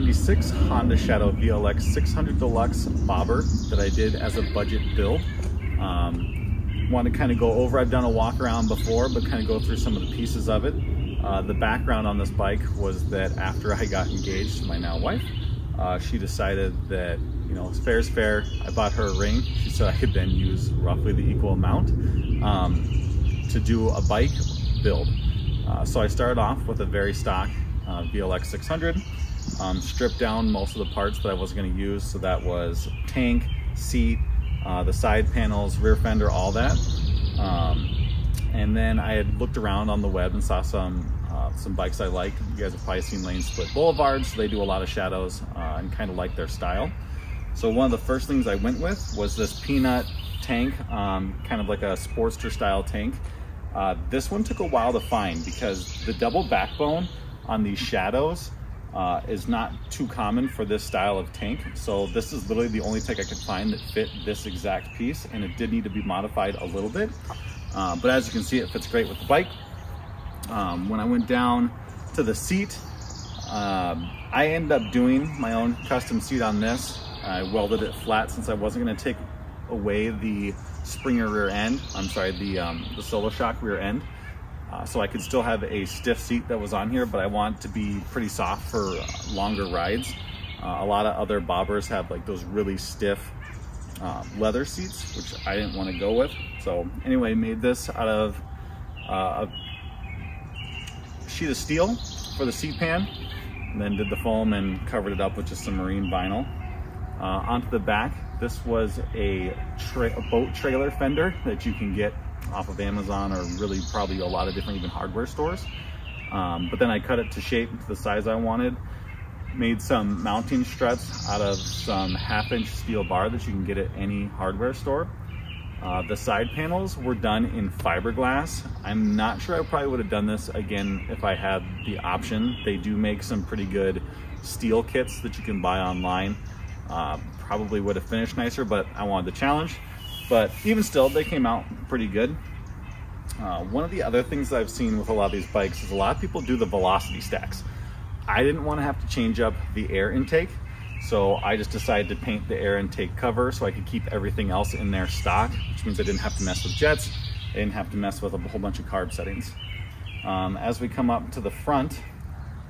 1996 Honda Shadow VLX600 Deluxe bobber that I did as a budget build. Want to kind of go over, I've done a walk around before, but kind of go through some of the pieces of it. The background on this bike was that after I got engaged to my now wife, she decided that, you know, fair is fair. I bought her a ring. She said I could then use roughly the equal amount to do a bike build. So I started off with a very stock VLX600, stripped down most of the parts that I wasn't going to use. So that was tank, seat, the side panels, rear fender, all that. And then I had looked around on the web and saw some bikes I liked. You guys have probably seen Lane Split Boulevards. So they do a lot of shadows and kind of like their style. So one of the first things I went with was this peanut tank, kind of like a Sportster style tank. This one took a while to find because the double backbone on these Shadows is not too common for this style of tank. So this is literally the only tank I could find that fit this exact piece, and it did need to be modified a little bit. But as you can see, it fits great with the bike. When I went down to the seat, I ended up doing my own custom seat on this. I welded it flat since I wasn't going to take away the Springer rear end, the Solo Shock rear end. So I could still have a stiff seat that was on here, but I want it to be pretty soft for longer rides. A lot of other bobbers have like those really stiff leather seats, which I didn't want to go with. So anyway, made this out of a sheet of steel for the seat pan, and then did the foam and covered it up with just some marine vinyl. Onto the back, this was a boat trailer fender that you can get off of Amazon or really probably a lot of different even hardware stores. But then I cut it to shape to the size I wanted. Made some mounting struts out of some 1/2-inch steel bar that you can get at any hardware store. The side panels were done in fiberglass. I'm not sure I probably would have done this again if I had the option. They do make some pretty good steel kits that you can buy online. Probably would have finished nicer, but I wanted the challenge. But even still, they came out pretty good. One of the other things that I've seen with a lot of these bikes is a lot of people do the velocity stacks. I didn't want to have to change up the air intake, so I just decided to paint the air intake cover so I could keep everything else in there stock, which means I didn't have to mess with jets. I didn't have to mess with a whole bunch of carb settings. As we come up to the front,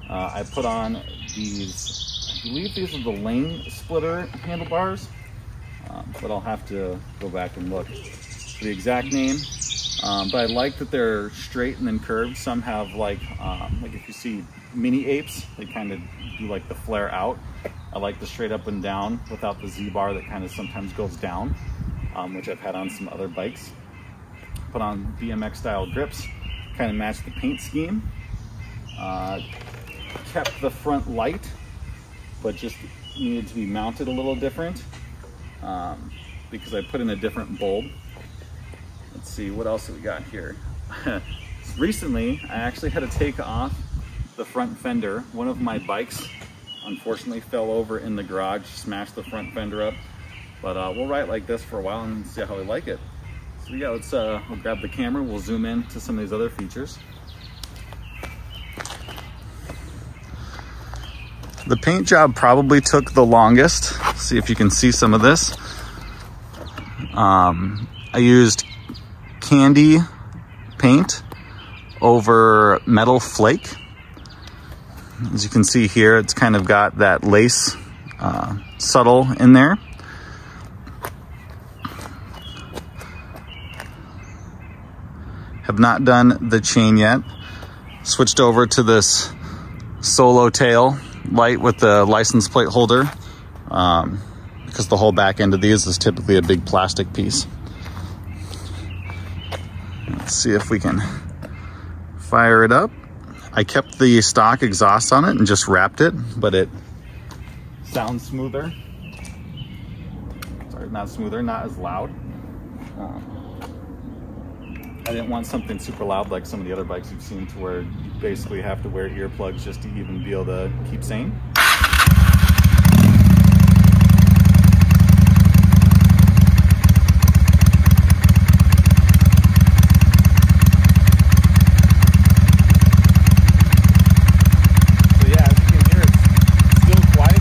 I put on these, I believe these are the lane splitter handlebars, but I'll have to go back and look for the exact name. But I like that they're straight and then curved. Some have like if you see mini apes, they kind of do like the flare out. I like the straight up and down without the Z-bar that kind of sometimes goes down, which I've had on some other bikes. Put on BMX style grips, kind of match the paint scheme. Kept the front light, but just needed to be mounted a little different because I put in a different bulb. Let's see, what else have we got here? Recently, I actually had to take off the front fender. One of my bikes unfortunately fell over in the garage, smashed the front fender up, but we'll ride it like this for a while and see how we like it. So yeah, let's we'll grab the camera, we'll zoom in to some of these other features. The paint job probably took the longest. See if you can see some of this. I used candy paint over metal flake. As you can see here, it's kind of got that lace subtle in there. Have not done the chain yet. Switched over to this Solo tail light with the license plate holder because the whole back end of these is typically a big plastic piece. Let's see if we can fire it up. I kept the stock exhaust on it and just wrapped it, but it sounds smoother. Sorry, not smoother, not as loud. I didn't want something super loud like some of the other bikes you've seen to where you basically have to wear earplugs just to even be able to keep sane. So yeah, as you can hear, it's still quiet.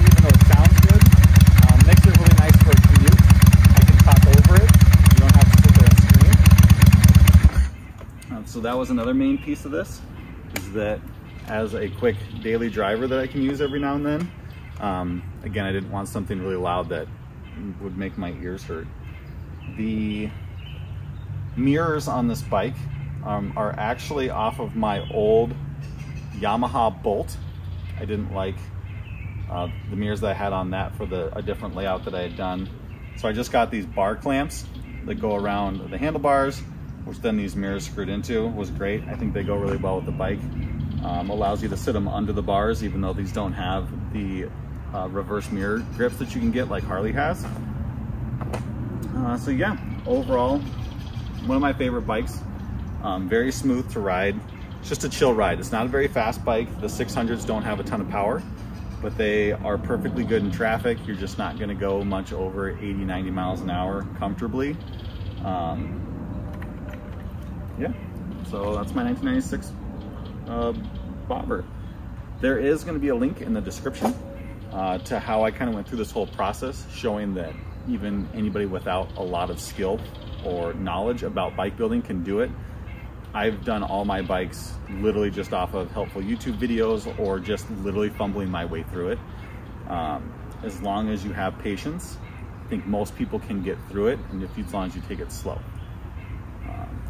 that was another main piece of this, is that as a quick daily driver that I can use every now and then. Again, I didn't want something really loud that would make my ears hurt. The mirrors on this bike are actually off of my old Yamaha Bolt. I didn't like the mirrors that I had on that for a different layout that I had done. So I just got these bar clamps that go around the handlebars, which then these mirrors screwed into. Was great. I think they go really well with the bike. Allows you to sit them under the bars, even though these don't have the reverse mirror grips that you can get like Harley has. So yeah, overall, one of my favorite bikes. Very smooth to ride. It's just a chill ride. It's not a very fast bike. The 600s don't have a ton of power, but they are perfectly good in traffic. You're just not gonna go much over 80, 90 miles an hour comfortably. Yeah, so that's my 1996 bobber. There is going to be a link in the description to how I kind of went through this whole process, showing that even anybody without a lot of skill or knowledge about bike building can do it. I've done all my bikes literally just off of helpful YouTube videos or just literally fumbling my way through it. As long as you have patience, I think most people can get through it, and as long as you take it slow.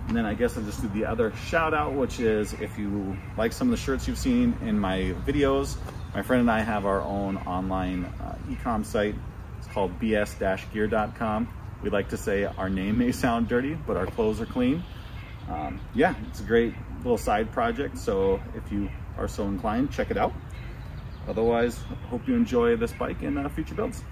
And then I guess I'll just do the other shout out, which is if you like some of the shirts you've seen in my videos, my friend and I have our own online e-com site. It's called bs-gear.com. We like to say our name may sound dirty, but our clothes are clean. Yeah, it's a great little side project. So if you are so inclined, check it out. Otherwise, hope you enjoy this bike in future builds.